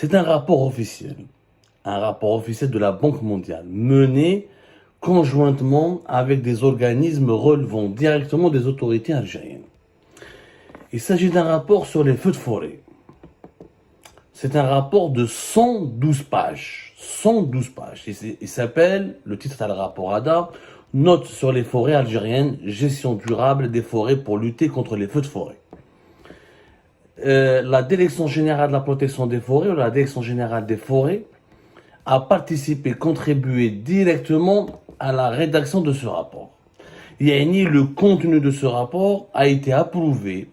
C'est un rapport officiel de la Banque mondiale, mené conjointement avec des organismes relevant directement des autorités algériennes. Il s'agit d'un rapport sur les feux de forêt. C'est un rapport de 112 pages. 112 pages. Il s'appelle, le titre de le rapport ADA, Notes sur les forêts algériennes, gestion durable des forêts pour lutter contre les feux de forêt. La Direction générale de la protection des forêts, ou la Direction générale des forêts, a participé, contribué directement à la rédaction de ce rapport. Le contenu de ce rapport a été approuvé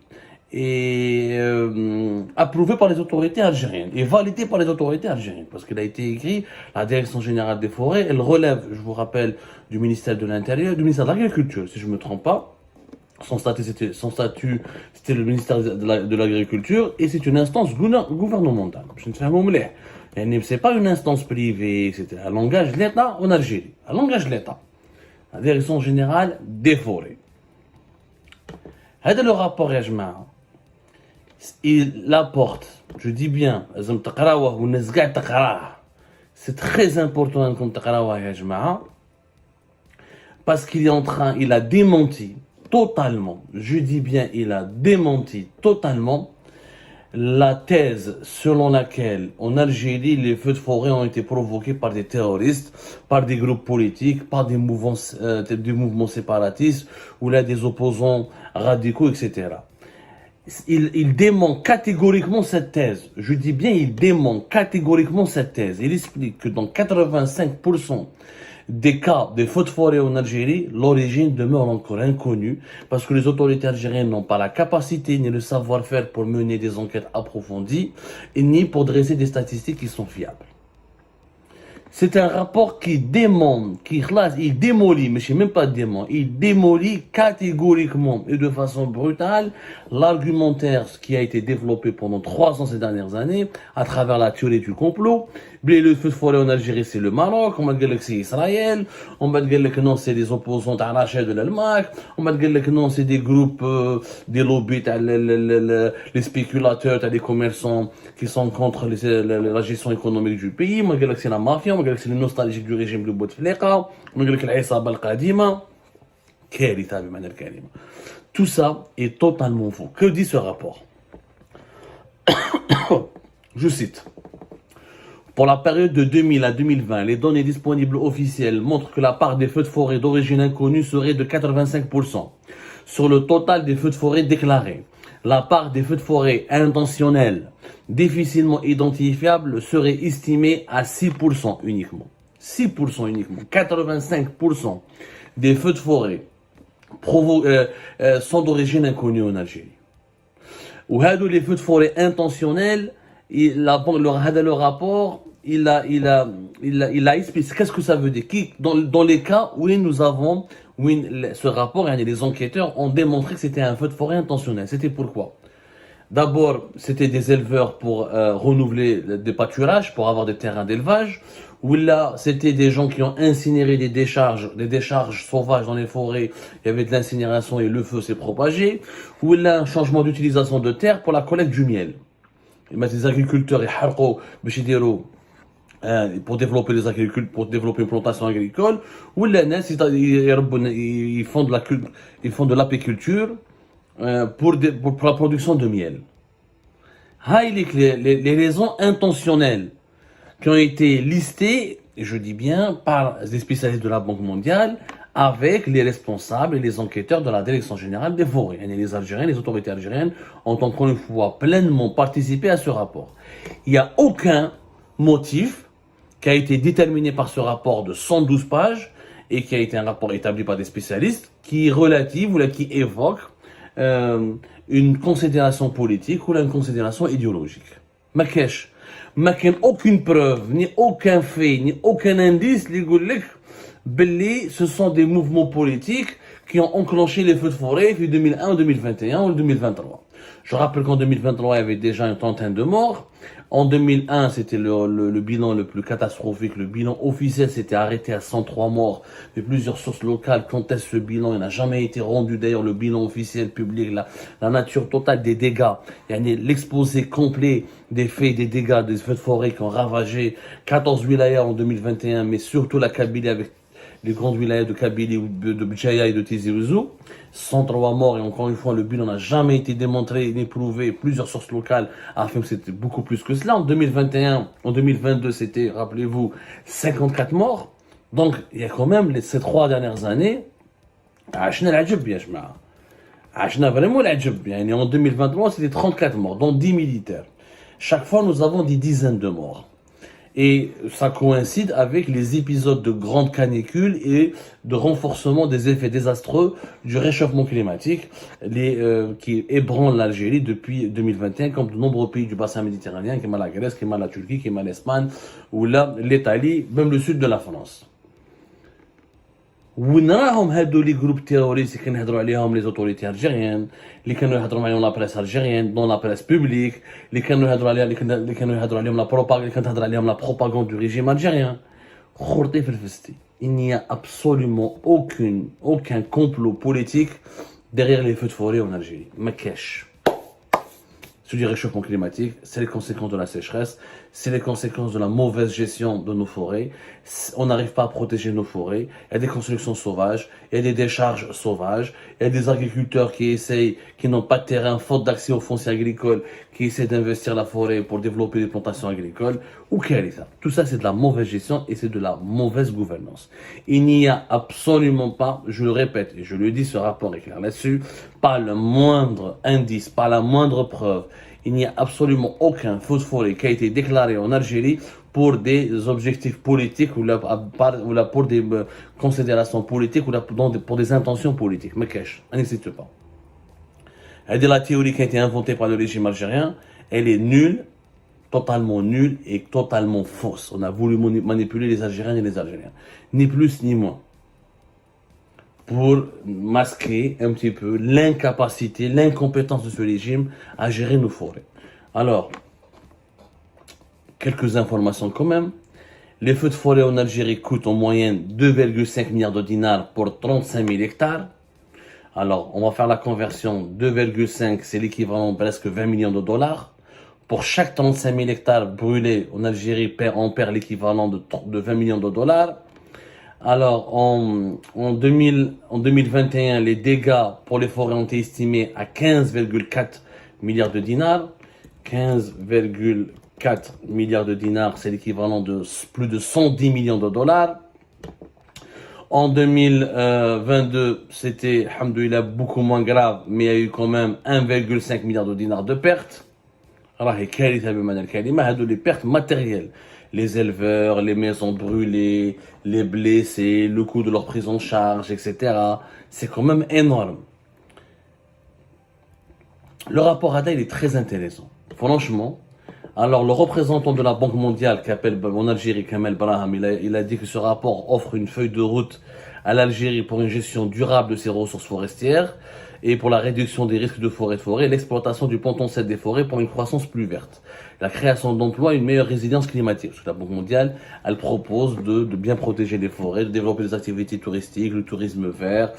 approuvé par les autorités algériennes et validé par les autorités algériennes parce qu'il a été écrit, la Direction générale des forêts, elle relève, je vous rappelle, du ministère de l'Intérieur, du ministère de l'Agriculture, si je ne me trompe pas. Son statut, c'était le ministère de l'Agriculture et c'est une instance gouvernementale. Je ne sais pas, c'est pas une instance privée, c'est un langage de l'État en Algérie. Un langage de l'État. La Direction générale des forêts. هذا le rapport يا جماعة il apporte, je dis bien, c'est très important parce qu'il est en train, il a démenti totalement, je dis bien, il a démenti totalement la thèse selon laquelle en Algérie les feux de forêt ont été provoqués par des terroristes, par des groupes politiques, par des mouvements séparatistes ou là des opposants radicaux, etc. Il dément catégoriquement cette thèse. Je dis bien, il dément catégoriquement cette thèse. Il explique que dans 85% des cas de feux de forêt en Algérie, l'origine demeure encore inconnue parce que les autorités algériennes n'ont pas la capacité ni le savoir-faire pour mener des enquêtes approfondies et ni pour dresser des statistiques qui sont fiables. C'est un rapport qui dément, il démolit, mais je ne sais même pas dément, il démolit catégoriquement et de façon brutale l'argumentaire qui a été développé pendant 3 ans ces dernières années à travers la théorie du complot. Le feu de forêt en Algérie, c'est le Maroc, on va dire que c'est Israël, on va dire que non, c'est des opposants à l'achat de l'Allemagne, on va dire que non, c'est des groupes, des lobbies, les spéculateurs, les commerçants qui sont contre la gestion économique du pays, on va dire que c'est la mafia, on va dire que c'est le nostalgique du régime de Bouteflika, on va dire que c'est l'Aïsaba al-Qadima, tout ça est totalement faux. Que dit ce rapport? Je cite. Pour la période de 2000 à 2020, les données disponibles officielles montrent que la part des feux de forêt d'origine inconnue serait de 85%. Sur le total des feux de forêt déclarés, la part des feux de forêt intentionnels, difficilement identifiables, serait estimée à 6% uniquement. 6% uniquement. 85% des feux de forêt sont d'origine inconnue en Algérie. Ou les feux de forêt intentionnels, le rapport, il a expliqué qu'est-ce que ça veut dire. Dans les cas où nous avons, ce rapport, les enquêteurs ont démontré que c'était un feu de forêt intentionnel. C'était pourquoi? D'abord, c'était des éleveurs pour renouveler des pâturages, pour avoir des terrains d'élevage. Ou là, c'était des gens qui ont incinéré des décharges sauvages dans les forêts. Il y avait de l'incinération et le feu s'est propagé. Ou là, un changement d'utilisation de terre pour la collecte du miel. Les agriculteurs pour développer pour développer une plantation agricole, ou ils font de l'apiculture pour la production de miel. Les raisons intentionnelles qui ont été listées, et je dis bien, par des spécialistes de la Banque mondiale, avec les responsables et les enquêteurs de la Direction générale des forêts. Et les Algériens, les autorités algériennes ont encore une fois pleinement participé à ce rapport. Il n'y a aucun motif qui a été déterminé par ce rapport de 112 pages et qui a été un rapport établi par des spécialistes qui est relative ou là, qui évoque une considération politique ou là, une considération idéologique. Makesh, aucune preuve, ni aucun fait, ni aucun indice, ce sont des mouvements politiques qui ont enclenché les feux de forêt depuis 2001, 2021 ou 2023. Je rappelle qu'en 2023, il y avait déjà une trentaine de morts. En 2001, c'était le bilan le plus catastrophique. Le bilan officiel s'était arrêté à 103 morts. Mais plusieurs sources locales contestent ce bilan. Il n'a jamais été rendu. D'ailleurs, le bilan officiel public, la nature totale des dégâts, l'exposé complet des faits, des dégâts, des feux de forêt qui ont ravagé 14 wilayas en 2021, mais surtout la Kabylie avec les grandes wilayas de Kabylie, de Bchaya et de Tizi Ouzou. 103 morts, et encore une fois, le bilan n'a jamais été démontré ni prouvé. Plusieurs sources locales affirment que c'était beaucoup plus que cela. En 2021, en 2022, c'était, rappelez-vous, 54 morts. Donc, il y a quand même ces 3 dernières années, عشنا العجب يا جماعة. عشنا vraiment العجب. يعني en 2023, c'était 34 morts, dont 10 militaires. Chaque fois, nous avons des dizaines de morts. Et ça coïncide avec les épisodes de grandes canicules et de renforcement des effets désastreux du réchauffement climatique qui ébranlent l'Algérie depuis 2021, comme de nombreux pays du bassin méditerranéen, comme la Grèce, comme la Turquie, comme l'Espagne, ou là, l'Italie, même le sud de la France. وين راهم هادو لي جروب تيروريست اللي كنهضروا عليهم لي زوتوريتي الجيريان اللي كانوا يهضروا عليهم لا بريس الجيريان دون لا بريس بوبليك اللي كانوا يهضروا عليها اللي كانوا يهضروا عليهم لا بروباغ اللي كانت تهضر عليهم لا بروباغاند دو ريجيم الجيريان خورتي في الفستي. Il n'y a absolument aucun complot politique derrière les feux de forêt en Algérie. ما كاش. C'est du réchauffement climatique, c'est les conséquences de la sécheresse, c'est les conséquences de la mauvaise gestion de nos forêts. On n'arrive pas à protéger nos forêts. Il y a des constructions sauvages, il y a des décharges sauvages, il y a des agriculteurs qui n'ont pas de terrain, faute d'accès aux fonciers agricoles, qui essaient d'investir la forêt pour développer des plantations agricoles. Ou ça. Tout ça, c'est de la mauvaise gestion et c'est de la mauvaise gouvernance. Il n'y a absolument pas, je le répète et je le dis, ce rapport est clair là-dessus, pas le moindre indice, pas la moindre preuve. Il n'y a absolument aucun feu de forêt qui a été déclaré en Algérie pour des objectifs politiques ou pour des considérations politiques ou pour des intentions politiques. Mais cache, elle n'existe pas. Elle dit la théorie qui a été inventée par le régime algérien, elle est nulle, totalement nulle et totalement fausse. On a voulu manipuler les Algériens et les Algériens. Ni plus ni moins. Pour masquer un petit peu l'incapacité, l'incompétence de ce régime à gérer nos forêts. Alors, quelques informations quand même. Les feux de forêt en Algérie coûtent en moyenne 2,5 milliards de dinars pour 35 000 hectares. Alors, on va faire la conversion. 2,5, c'est l'équivalent de presque 20 millions de dollars. Pour chaque 35 000 hectares brûlés en Algérie, on perd l'équivalent de 20 millions de dollars. Alors, en 2021, les dégâts pour les forêts ont été estimés à 15,4 milliards de dinars. 15,4 milliards de dinars, c'est l'équivalent de plus de 110 millions de dollars. En 2022, c'était, alhamdoulilah, beaucoup moins grave, mais il y a eu quand même 1,5 milliard de dinars de pertes. راهي كارثة بمعنى الكلمة. هادو les pertes matérielles. Les éleveurs, les maisons brûlées, les blessés, le coût de leur prise en charge, etc. C'est quand même énorme. Le rapport ADA, il est très intéressant. Franchement. Alors, le représentant de la Banque mondiale qui appelle en Algérie, Kamel Braham, il a dit que ce rapport offre une feuille de route à l'Algérie pour une gestion durable de ses ressources forestières et pour la réduction des risques de forêt et l'exploitation du potentiel des forêts pour une croissance plus verte. La création d'emplois et une meilleure résilience climatique. Parce que la Banque mondiale, elle propose de bien protéger les forêts, de développer des activités touristiques, le tourisme vert,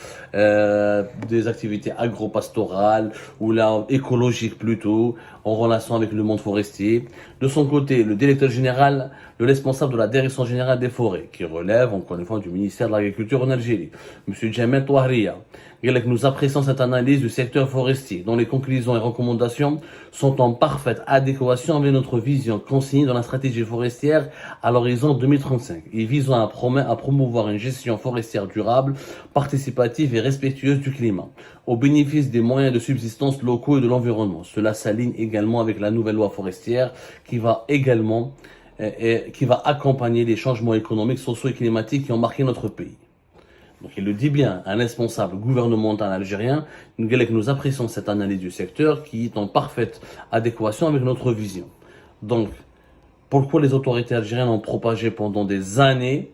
des activités agro-pastorales ou là, écologiques plutôt, en relation avec le monde forestier. De son côté, le directeur général, le responsable de la direction générale des forêts, qui relève encore une fois du ministère de l'Agriculture en Algérie, M. Djamel Touahria, nous apprécions cette analyse du secteur forestier, dont les conclusions et recommandations sont en parfaite adéquation avec notre vision consignée dans la stratégie forestière à l'horizon 2035 et visant à promouvoir une gestion forestière durable, participative et respectueuse du climat, au bénéfice des moyens de subsistance locaux et de l'environnement. Cela s'aligne également avec la nouvelle loi forestière qui va accompagner les changements économiques, sociaux et climatiques qui ont marqué notre pays. Donc il le dit bien, un responsable gouvernemental algérien, nous apprécions cette analyse du secteur qui est en parfaite adéquation avec notre vision. Donc, pourquoi les autorités algériennes ont propagé pendant des années,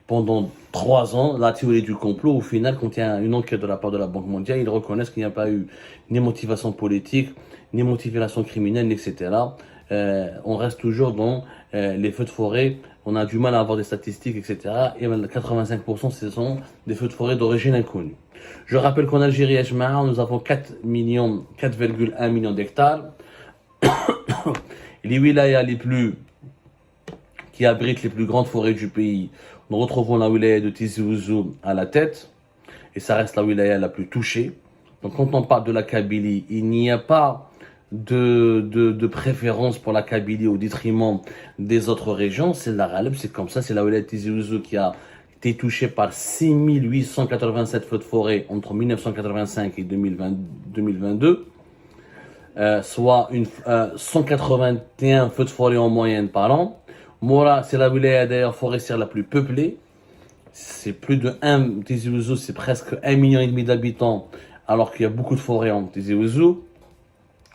pendant 3 ans, la théorie du complot? Au final, quand il y a une enquête de la part de la Banque mondiale, ils reconnaissent qu'il n'y a pas eu ni motivation politique, ni motivation criminelle, etc. On reste toujours dans les feux de forêt. On a du mal à avoir des statistiques, etc. Et 85% ce sont des feux de forêt d'origine inconnue. Je rappelle qu'en Algérie, nous avons 4,1 millions d'hectares. Les wilayas qui abritent les plus grandes forêts du pays, nous retrouvons la wilaya de Tizi Ouzou à la tête, et ça reste la wilaya la plus touchée. Donc quand on parle de la Kabylie, il n'y a pas de préférence pour la Kabylie au détriment des autres régions. C'est la Ghaleb, c'est comme ça, c'est la wilaya de Tizi Ouzou qui a été touchée par 6887 feux de forêt entre 1985 et 2022. Soit 181 feux de forêt en moyenne par an. Moura, c'est la wilaya d'ailleurs forestière la plus peuplée. C'est plus de 1, Tizi Ouzou, c'est presque 1,5 million d'habitants, alors qu'il y a beaucoup de forêts en Tizi Ouzou.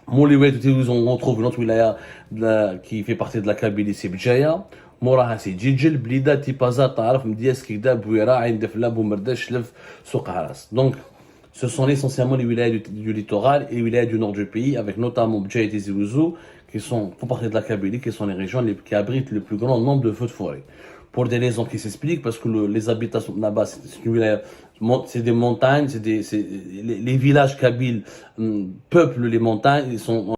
Mouliouet de Tizi Ouzou, on retrouve une autre wilaya qui fait partie de la Kabylie, c'est Bjaya. موراها سي جيجل بليدات تيبازا تعرف مدياس كيدا بويرا عين دفلا بومرداش شلف سوق عراس. Donc ce sont essentiellement les wilayas du littoral et les wilayas du nord du pays, avec notamment Bdjaï et Tizi Ouzou, qui font partie de la Kabylie, qui sont les régions qui abritent le plus grand nombre de feux de forêt. Pour des raisons qui s'expliquent, parce que les habitations là-bas, c'est des montagnes, les villages kabyles peuplent les montagnes, ils sont